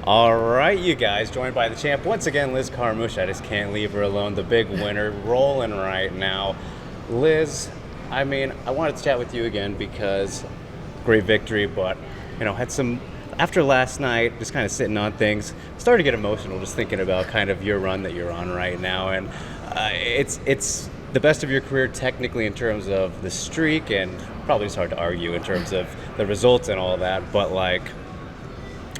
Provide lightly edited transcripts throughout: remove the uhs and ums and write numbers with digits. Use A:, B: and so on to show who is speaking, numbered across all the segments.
A: All right, you guys, joined by the champ once again, Liz Carmouche. I just can't leave her alone. The big winner, rolling right now. Liz, I wanted to chat with you again because great victory, but had some after last night, just kind of sitting on things. Started to get emotional just thinking about kind of your run that you're on right now, and it's the best of your career technically in terms of the streak, and probably it's hard to argue in terms of the results and all that. But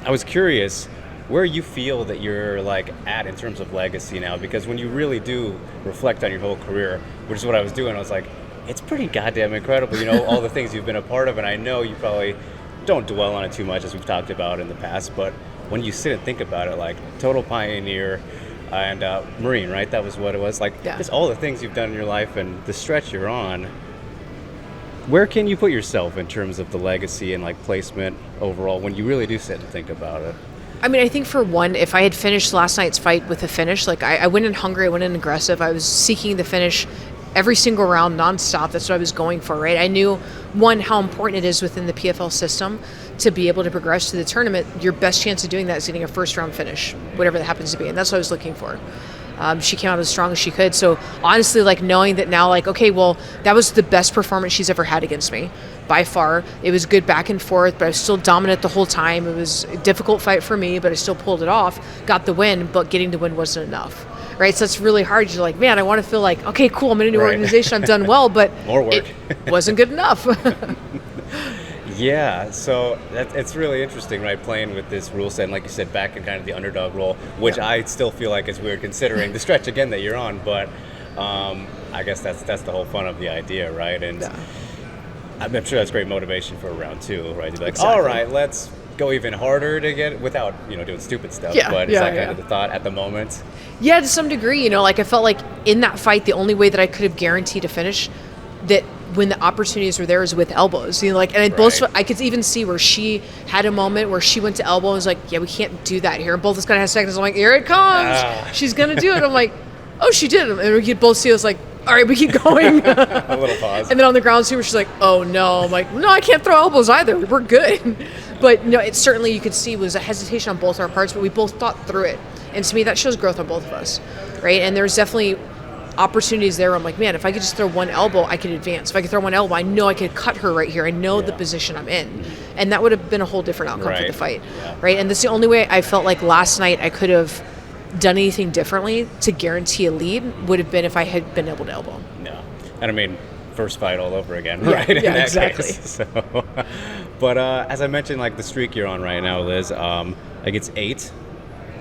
A: I was curious where you feel that you're at in terms of legacy now, because when you really do reflect on your whole career, which is what I was doing, I was like, it's pretty goddamn incredible, all the things you've been a part of. And I know you probably don't dwell on it too much, as we've talked about in the past, but when you sit and think about it, total pioneer and Marine, right? That was what it was. Just all the things you've done in your life and the stretch you're on. Where can you put yourself in terms of the legacy and placement overall when you really do sit and think about it?
B: I think for one, if I had finished last night's fight with a finish, I went in hungry, I went in aggressive, I was seeking the finish every single round nonstop. That's what I was going for, right? I knew, one, how important it is within the PFL system to be able to progress to the tournament. Your best chance of doing that is getting a first round finish, whatever that happens to be, and that's what I was looking for. She came out as strong as she could. So honestly, knowing that now, okay, well, that was the best performance she's ever had against me, by far. It was good back and forth, but I was still dominant the whole time. It was a difficult fight for me, but I still pulled it off, got the win, but getting the win wasn't enough, right? So that's really hard. You're man, I want to feel okay, cool, I'm in a new organization, I've done well, but
A: more work.
B: It wasn't good enough.
A: Yeah, so it's really interesting, right, playing with this rule set, and like you said, back in kind of the underdog role, which I still feel is weird considering the stretch, again, that you're on, but I guess that's the whole fun of the idea, right? And I'm sure that's great motivation for round two, right? To be
B: exactly.
A: All right, let's go even harder to get it without, doing stupid stuff, but is that kind of the thought at the moment? Yeah,
B: to some degree, I felt in that fight, the only way that I could have guaranteed a finish, that when the opportunities were there, is with elbows, and I could even see where she had a moment where she went to elbow and was yeah, we can't do that here. And both of us kind of had seconds. I'm here it comes. She's going to do it. I'm oh, she did. And we could both see, I was all right, we keep going.
A: A little pause.
B: And then on the ground, she's oh no. I'm no, I can't throw elbows either. We're good. But it certainly, you could see, was a hesitation on both our parts, but we both thought through it. And to me, that shows growth on both of us, right? And there's definitely opportunities there where I'm man, if I could just throw one elbow, I could advance. If I could throw one elbow, I know I could cut her right here. I know the position I'm in. And that would have been a whole different outcome for the fight, right? And that's the only way I felt last night I could have done anything differently to guarantee a lead would have been if I had been able to elbow.
A: No. And first fight all over again, right?
B: Yeah, exactly.
A: So, but as I mentioned, the streak you're on right now, Liz, it's 8.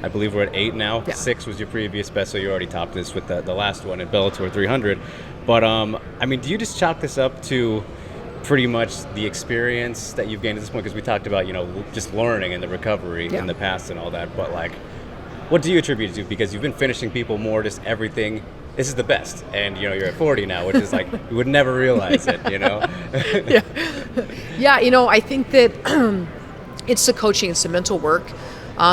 A: I believe we're at 8 now. Yeah. 6 was your previous best, so you already topped this with the last one at Bellator 300. But, do you just chalk this up to pretty much the experience that you've gained at this point? Because we talked about, just learning and the recovery in the past and all that. But, what do you attribute it to? Because you've been finishing people more, just everything. This is the best. And, you're at 40 now, which is you would never realize it,
B: Yeah, I think that it's the coaching, it's the mental work.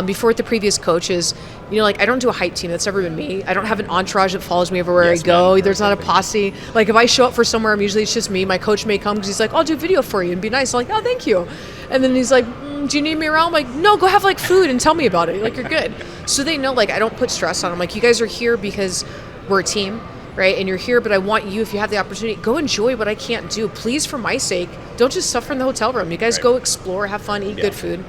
B: Before with the previous coaches, I don't do a hype team. That's never been me. I don't have an entourage that follows me everywhere I go. There's not a posse. If I show up for somewhere, usually it's just me. My coach may come because he's I'll do video for you and be nice. I'm oh, thank you. And then he's do you need me around? I'm no, go have food and tell me about it. You're good. So they know I don't put stress on them. You guys are here because we're a team, right? And you're here, but I want you, if you have the opportunity, go enjoy what I can't do. Please, for my sake, don't just suffer in the hotel room. You guys go explore, have fun, eat good food.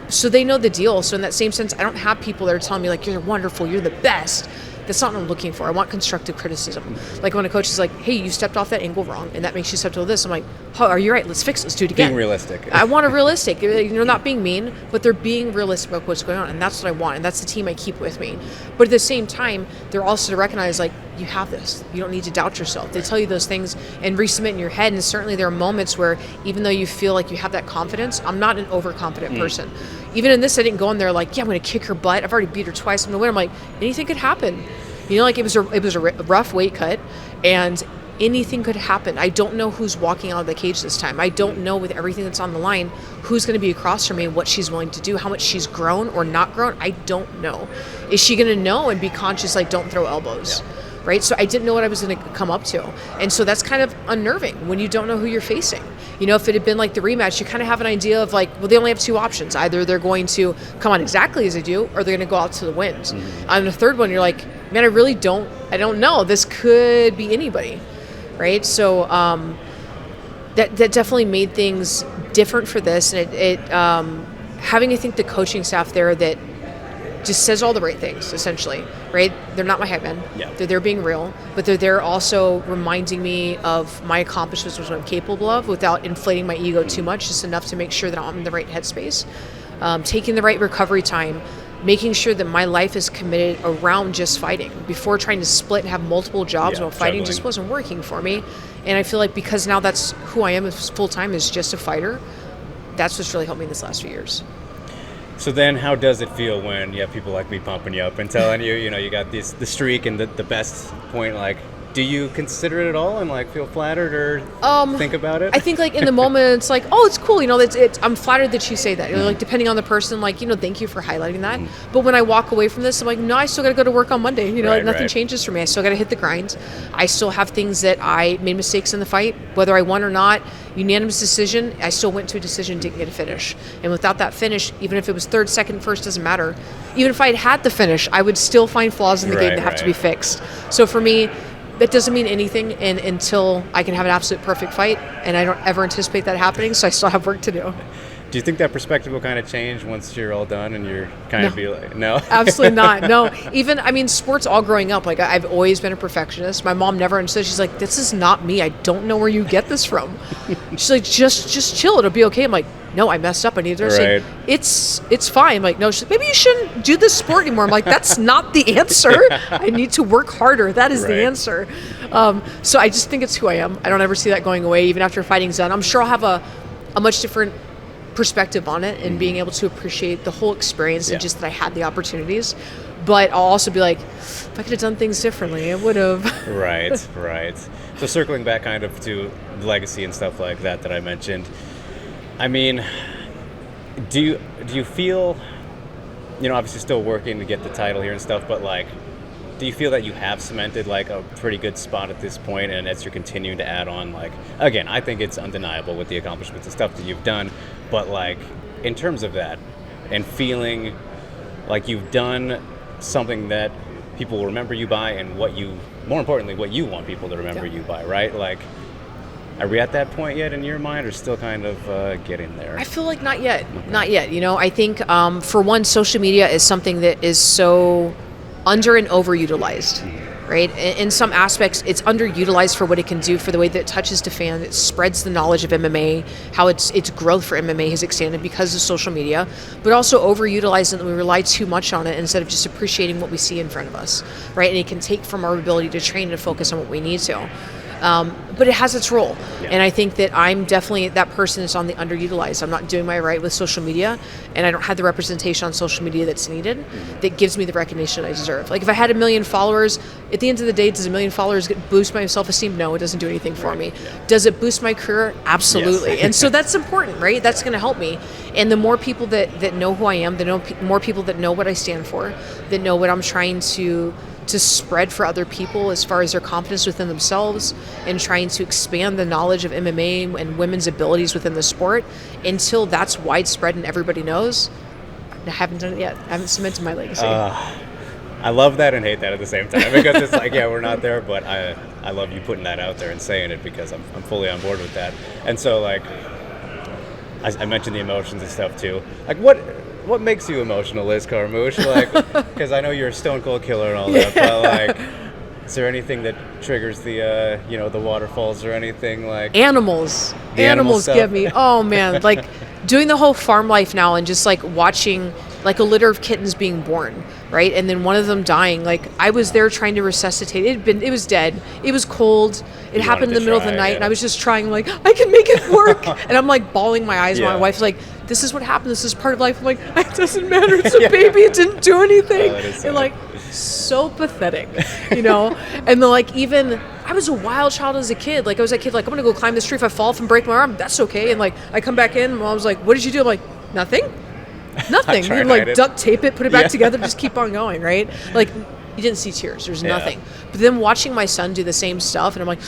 B: So they know the deal. So in that same sense, I don't have people that are telling me you're wonderful, you're the best. That's not what I'm looking for. I want constructive criticism. When a coach is hey, you stepped off that angle wrong, and that makes you step to this. I'm oh, are you right? Let's fix it. Let's do it again.
A: Being realistic.
B: I want a realistic. Not being mean, but they're being realistic about what's going on, and that's what I want, and that's the team I keep with me. But at the same time, they're also to recognize you have this. You don't need to doubt yourself. They tell you those things and resubmit in your head, and certainly there are moments where even though you feel you have that confidence, I'm not an overconfident person. Even in this, I didn't go in there yeah, I'm going to kick her butt. I've already beat her twice. I'm going to win. I'm anything could happen. It was a rough weight cut, and anything could happen. I don't know who's walking out of the cage this time. I don't know, with everything that's on the line, who's going to be across from me and what she's willing to do, how much she's grown or not grown. I don't know. Is she going to know and be conscious, don't throw elbows? right? So I didn't know what I was going to come up to. And so that's kind of unnerving when you don't know who you're facing. You know, if it had been like the rematch, you kind of have an idea of like, well, they only have two options. Either they're going to come on exactly as they do, or they're going to go out to the wind. Mm-hmm. On the third one, you're like, man, I don't know. This could be anybody, right? So that definitely made things different for this. And it having, I think, the coaching staff there that just says all the right things, essentially, right? They're not my hype men. Yeah. They're there being real, but they're there also reminding me of my accomplishments, what I'm capable of, without inflating my ego too much, just enough to make sure that I'm in the right headspace, taking the right recovery time, making sure that my life is committed around just fighting. Before trying to split and have multiple jobs while fighting just wasn't working for me. And I feel like because now that's who I am full time, is just a fighter, that's what's really helped me this last few years.
A: So then how does it feel when you have people like me pumping you up and telling you, you know, you got the streak and the best point? Like, do you consider it at all and like feel flattered or think about it?
B: I think like in the moment it's like, oh, it's cool. You know, I'm flattered that you say that. You know, like depending on the person, like, you know, thank you for highlighting that. But when I walk away from this, I'm like, no, I still got to go to work on Monday. You know, like nothing changes for me. I still got to hit the grind. I still have things that I made mistakes in the fight, whether I won or not. Unanimous decision, I still went to a decision, didn't get a finish. And without that finish, even if it was third, second, first, doesn't matter. Even if I had the finish, I would still find flaws in the game that have to be fixed. So for me, that doesn't mean anything until I can have an absolute perfect fight, and I don't ever anticipate that happening, so I still have work to do.
A: Do you think that perspective will kind of change once you're all done and you're kind of be like, no?
B: Absolutely not. No. Even, I mean, sports all growing up, like I've always been a perfectionist. My mom never understood. She's like, this is not me. I don't know where you get this from. She's like, just chill. It'll be okay. I'm like, no, I messed up. I need to understand. It's fine. I'm like, no, she's like, maybe you shouldn't do this sport anymore. I'm like, that's not the answer. I need to work harder. That is the answer. So I just think it's who I am. I don't ever see that going away, even after fighting's done. I'm sure I'll have a much different perspective on it and being able to appreciate the whole experience and just that I had the opportunities. But I'll also be like, if I could have done things differently, I would have. Right.
A: So circling back kind of to legacy and stuff like that I mentioned, I mean, do you feel, you know, obviously still working to get the title here and stuff, but like, do you feel that you have cemented like a pretty good spot at this point, and as you're continuing to add on, like, again, I think it's undeniable with the accomplishments and stuff that you've done, but like in terms of that and feeling like you've done something that people will remember you by, and more importantly, what you want people to remember you by, right? Like, are we at that point yet in your mind, or still kind of getting there?
B: I feel like not yet. Not yet. You know, I think for one, social media is something that is so under and overutilized, right? In some aspects, it's underutilized for what it can do, for the way that it touches to fans. It spreads the knowledge of MMA, how its growth for MMA has expanded because of social media, but also overutilized, and we rely too much on it instead of just appreciating what we see in front of us, right? And it can take from our ability to train and focus on what we need to. But it has its role. Yeah. And I think that I'm definitely that person that's on the underutilized. I'm not doing my right with social media, and I don't have the representation on social media that's needed that gives me the recognition I deserve. Like if I had 1 million followers, at the end of the day, does 1 million followers boost my self-esteem? No, it doesn't do anything for me. Does it boost my career? Absolutely. Yes. And so that's important, right? That's going to help me. And the more people that know who I am, more people that know what I stand for, that know what I'm trying to spread for other people as far as their confidence within themselves, and trying to expand the knowledge of MMA and women's abilities within the sport until that's widespread and everybody knows. I haven't done it yet. I haven't cemented my legacy.
A: I love that and hate that at the same time, because it's like, yeah, we're not there, but I love you putting that out there and saying it, because I'm fully on board with that. And so like, I mentioned the emotions and stuff too. Like what makes you emotional, Liz Carmouche? Like, because I know you're a stone cold killer and all that, but like, is there anything that triggers the the waterfalls or anything like?
B: Animals get me. Oh man, like doing the whole farm life now and just like watching like a litter of kittens being born, right? And then one of them dying. Like I was there trying to resuscitate. It was dead. It was cold. It happened in the middle of the night, and I was just trying, like, I can make it work. And I'm like bawling my eyes. My wife's like, this is what happened. This is part of life. I'm like, it doesn't matter. It's a baby. It didn't do anything. And like, so pathetic, you know? And then like, even I was a wild child as a kid. Like I was that kid, like, I'm gonna go climb this tree. If I fall off and break my arm, that's okay. And like, I come back in, mom's like, what did you do? I'm like, nothing. You like duct tape it, put it back together, just keep on going, right? Like, You didn't see tears. There's nothing. But then watching my son do the same stuff, and I'm like,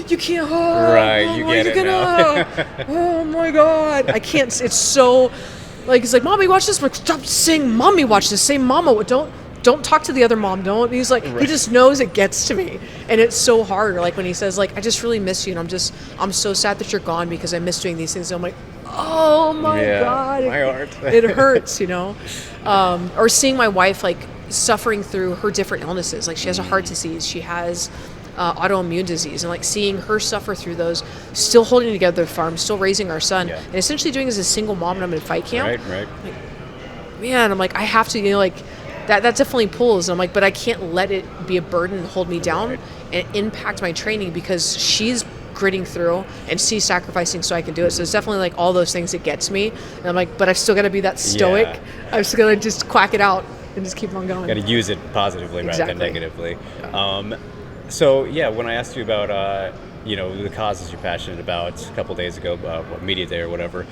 B: you can't.
A: Right, you get it now.
B: Oh my God, I can't. It's so like he's like, Mommy, watch this. I'm like, stop saying, Mommy, watch this. Say, Mama, don't talk to the other mom. Don't. He's like, he just knows it gets to me, and it's so hard. Like when he says, like, I just really miss you, and I'm so sad that you're gone because I miss doing these things. And I'm like, oh my God,
A: my heart.
B: It hurts, or seeing my wife like suffering through her different illnesses. Like she has a heart disease, she has autoimmune disease, and like seeing her suffer through those, still holding together the farm, still raising our son, and essentially doing as a single mom. And I'm in fight camp.
A: Right.
B: Like, man, I'm like, I have to, like. That definitely pulls. And I'm like, but I can't let it be a burden to hold me down and impact my training, because she's gritting through and she's sacrificing so I can do it. So it's definitely like all those things that gets me. And I'm like, but I've still got to be that stoic. Yeah. I'm still going to just quack it out and just keep on going.
A: Got to use it positively rather than negatively. Yeah. So when I asked you about the causes you're passionate about a couple days ago, Media Day or whatever,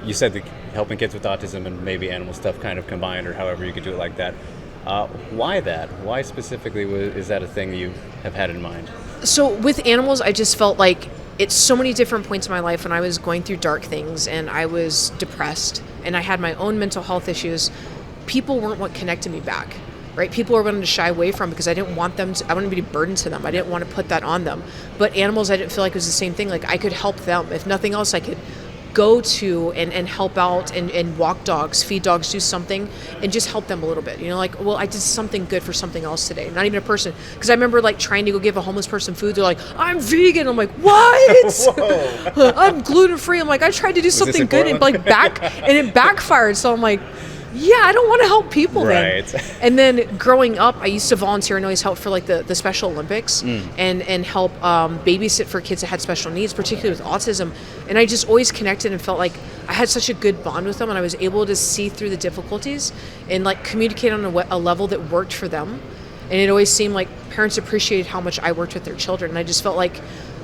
A: you said that helping kids with autism and maybe animal stuff kind of combined, or however you could do it like that. Why that? Why specifically is that a thing you have had in mind?
B: So with animals, I just felt like it's so many different points in my life when I was going through dark things and I was depressed and I had my own mental health issues. People weren't what connected me back, right? People were wanting to shy away from because I didn't want them to, I wanted to be a burden to them. I didn't want to put that on them. But animals, I didn't feel like it was the same thing. Like I could help them. If nothing else, I could go to and help out and walk dogs, feed dogs, do something and just help them a little bit. Like, well, I did something good for something else today. Not even a person. Because I remember like trying to go give a homeless person food. They're like, I'm vegan. I'm like, what? I'm gluten free. I'm like, I tried to do something good and like and it backfired. So I'm like, yeah, I don't want to help people then. And then growing up, I used to volunteer and always help for like the Special Olympics and help babysit for kids that had special needs, particularly with autism. And I just always connected and felt like I had such a good bond with them, and I was able to see through the difficulties and like communicate on a level that worked for them. And it always seemed like parents appreciated how much I worked with their children. And I just felt like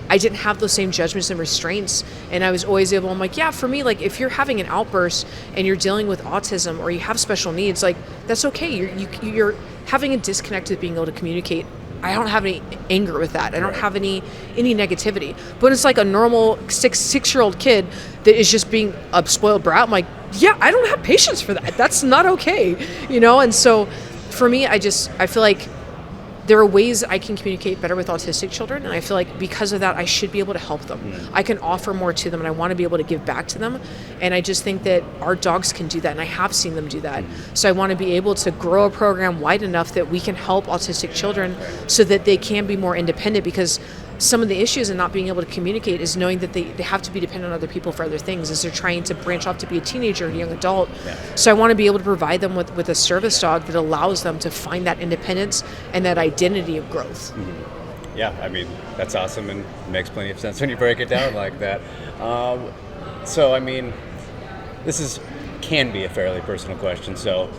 B: I didn't have those same judgments and restraints. And I was always able, I'm like, yeah, for me, like if you're having an outburst and you're dealing with autism or you have special needs, like that's okay. You're having a disconnect with being able to communicate. I don't have any anger with that. I don't have any negativity. But it's like a normal six-year-old kid that is just being a spoiled brat. I'm like, yeah, I don't have patience for that. That's not okay. And so for me, I feel like there are ways I can communicate better with autistic children, and I feel like because of that, I should be able to help them. I can offer more to them, and I want to be able to give back to them. And I just think that our dogs can do that, and I have seen them do that. So I want to be able to grow a program wide enough that we can help autistic children so that they can be more independent, because some of the issues in not being able to communicate is knowing that they have to be dependent on other people for other things as they're trying to branch off to be a teenager or a young adult. So I want to be able to provide them with a service dog that allows them to find that independence and that identity of growth.
A: Yeah, I mean, that's awesome and makes plenty of sense when you break it down like that. So, I mean, this can be a fairly personal question, so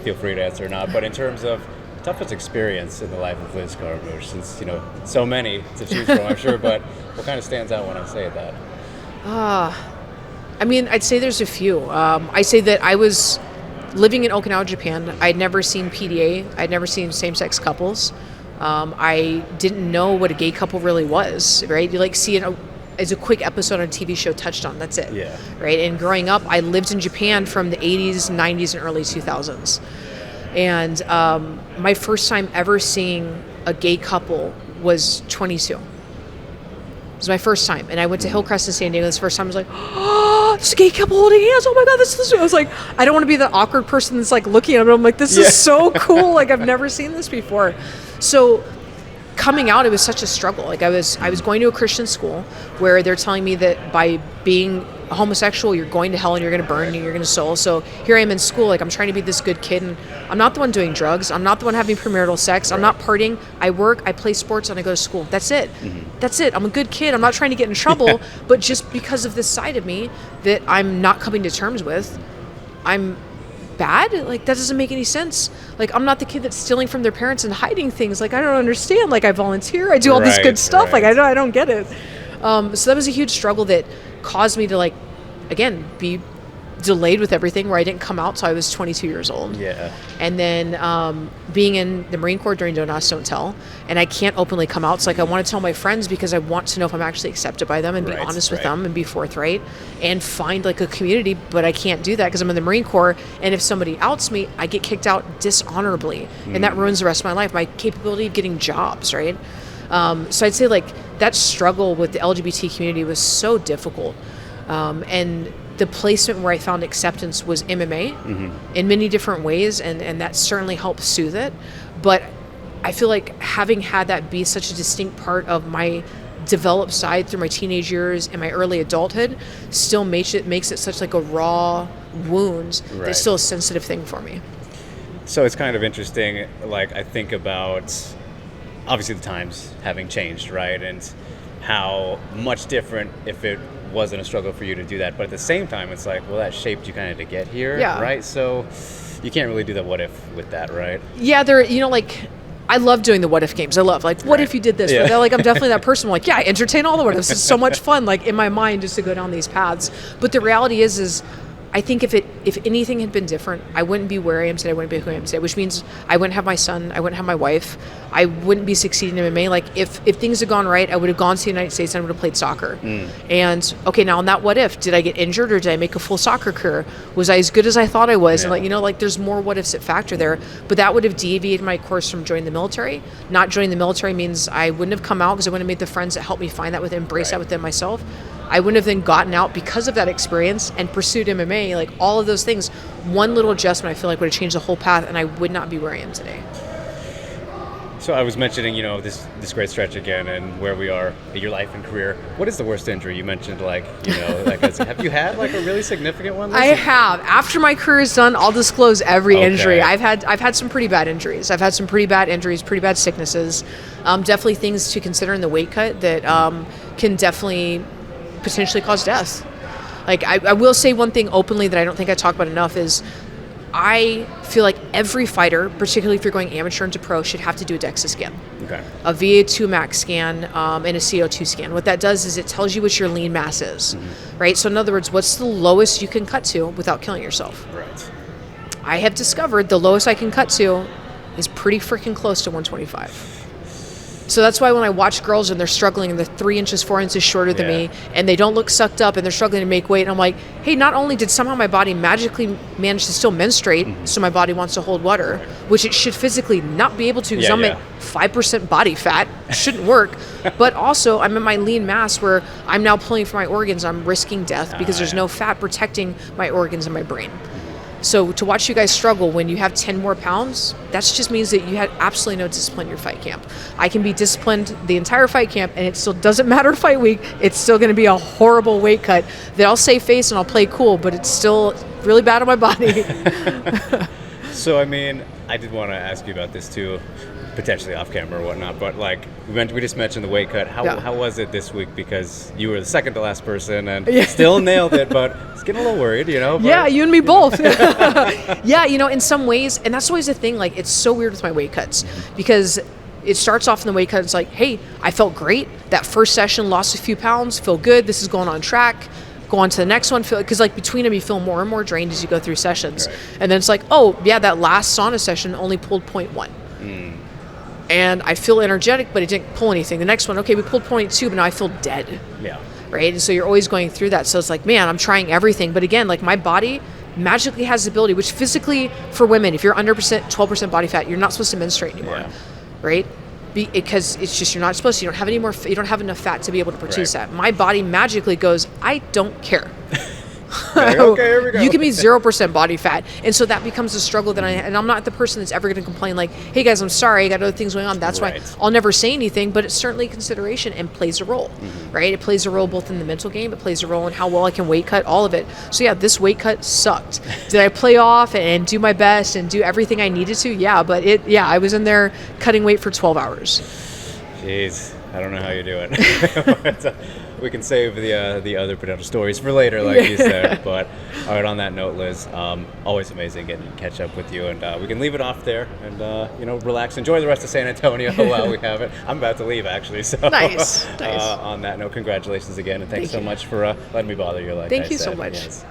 A: feel free to answer or not. But in terms of toughest experience in the life of Liz Carmouche, since so many to choose from, I'm sure, but what kind of stands out when I say that?
B: I mean, I'd say there's a few. I say that I was living in Okinawa, Japan. I'd never seen PDA. I'd never seen same-sex couples. I didn't know what a gay couple really was, right? You like see it as a quick episode on a TV show touched on, that's it. Yeah. Right? And growing up, I lived in Japan from the 80s, 90s, and early 2000s. And my first time ever seeing a gay couple was 22. It was my first time. And I went to Hillcrest in San Diego. This first time I was like, oh, it's a gay couple holding hands. Oh my God, this is, I was like, I don't want to be the awkward person that's like looking at them. I'm like, this is so cool. Like I've never seen this before. So coming out, it was such a struggle. Like I was going to a Christian school where they're telling me that by being homosexual, you're going to hell and you're going to burn and you're going to soul. So here I am in school, like I'm trying to be this good kid, and I'm not the one doing drugs. I'm not the one having premarital sex. I'm not partying. I work, I play sports, and I go to school. That's it. That's it. I'm a good kid. I'm not trying to get in trouble, but just because of this side of me that I'm not coming to terms with, I'm bad. Like that doesn't make any sense. Like I'm not the kid that's stealing from their parents and hiding things. Like I don't understand. Like I volunteer. I do all this good stuff. Like I don't get it. So that was a huge struggle that caused me to like, again, be delayed with everything where I didn't come out till I was 22 years old.
A: Yeah.
B: And then being in the Marine Corps during Don't Ask, Don't Tell, and I can't openly come out. It's like I want to tell my friends because I want to know if I'm actually accepted by them and be honest with them and be forthright and find like a community, but I can't do that because I'm in the Marine Corps, and if somebody outs me, I get kicked out dishonorably, and that ruins the rest of my life, my capability of getting jobs, right? So I'd say like that struggle with the LGBT community was so difficult. And the placement where I found acceptance was MMA in many different ways, and that certainly helped soothe it. But I feel like having had that be such a distinct part of my developed side through my teenage years and my early adulthood still makes it such like a raw wound that's still a sensitive thing for me.
A: So it's kind of interesting, like I think about obviously the times having changed, right? And how much different if it wasn't a struggle for you to do that, but at the same time it's like, well, that shaped you kind of to get here, right? So you can't really do the what if with that, right?
B: Yeah, there, like I love doing the what if games. I love like, what if you did this? But like I'm definitely that person. Like, yeah, I entertain all the what ifs. It's so much fun, like in my mind, just to go down these paths. But the reality is I think if anything had been different, I wouldn't be where I am today. I wouldn't be who I am today, which means I wouldn't have my son. I wouldn't have my wife. I wouldn't be succeeding in MMA. Like if things had gone right, I would have gone to the United States and I would have played soccer. And okay, now on that what if, did I get injured or did I make a full soccer career? Was I as good as I thought I was? And like, there's more what ifs that factor there. But that would have deviated my course from joining the military. Not joining the military means I wouldn't have come out because I wouldn't have made the friends that helped me find that within, embrace that within myself. I wouldn't have then gotten out because of that experience and pursued MMA, like all of those things. One little adjustment I feel like would have changed the whole path, and I would not be where I am today.
A: So I was mentioning, this great stretch again and where we are in your life and career. What is the worst injury? You mentioned have you had like a really significant one?
B: I have. After my career is done, I'll disclose every injury. I've had some pretty bad injuries. I've had some pretty bad injuries, pretty bad sicknesses. Definitely things to consider in the weight cut that can definitely potentially cause death. Like I will say one thing openly that I don't think I talk about enough is I feel like every fighter, particularly if you're going amateur into pro, should have to do a DEXA scan. Okay. A VA2 max scan and a CO2 scan. What that does is it tells you what your lean mass is, right? So in other words, what's the lowest you can cut to without killing yourself? Right. I have discovered the lowest I can cut to is pretty freaking close to 125. So that's why when I watch girls and they're struggling and they're 3 inches, 4 inches shorter than me and they don't look sucked up and they're struggling to make weight, and I'm like, hey, not only did somehow my body magically manage to still menstruate, so my body wants to hold water, which it should physically not be able to because I'm at 5% body fat, shouldn't work, but also I'm at my lean mass where I'm now pulling for my organs, I'm risking death because there's no fat protecting my organs and my brain. So to watch you guys struggle when you have 10 more pounds, that just means that you had absolutely no discipline in your fight camp. I can be disciplined the entire fight camp and it still doesn't matter fight week. It's still going to be a horrible weight cut that I'll save face and I'll play cool, but it's still really bad on my body.
A: So, I mean, I did want to ask you about this too, potentially off camera or whatnot, but like we just mentioned the weight cut. How was it this week? Because you were the second to last person and still nailed it, but I was getting a little worried, But,
B: yeah, you and me both. Yeah, in some ways, and that's always the thing, like it's so weird with my weight cuts because it starts off in the weight cut, it's like, hey, I felt great. That first session, lost a few pounds, feel good, this is going on track. Go on to the next one, because like between them you feel more and more drained as you go through sessions. Right. And then it's like, oh yeah, that last sauna session only pulled 0.1. And I feel energetic, but it didn't pull anything. The next one, okay, we pulled 0.2, but now I feel dead. Yeah. Right? And so you're always going through that. So it's like, man, I'm trying everything. But again, like my body magically has the ability, which physically for women, if you're under 12% body fat, you're not supposed to menstruate anymore. Right? Because it's just, you're not supposed to. You don't have any more. You don't have enough fat to be able to produce that. My body magically goes, I don't care. Okay, here we go. You can be 0% body fat, and so that becomes a struggle that I'm not the person that's ever going to complain like, hey guys, I'm sorry, I got other things going on. That's why I'll never say anything, but it's certainly a consideration and plays a role, right? It plays a role both in the mental game, it plays a role in how well I can weight cut, all of it. So yeah, this weight cut sucked. Did I play off and do my best and do everything I needed to? Yeah, but I was in there cutting weight for 12 hours.
A: Jeez, I don't know how you do it. We can save the other potential stories for later, like you said. But all right, on that note, Liz, always amazing getting to catch up with you, and we can leave it off there and relax, enjoy the rest of San Antonio while we have it. I'm about to leave actually, so
B: nice.
A: On that note, congratulations again, and thanks so much for letting me bother you. Like
B: Thank
A: I
B: you
A: said.
B: so much.
A: Yes.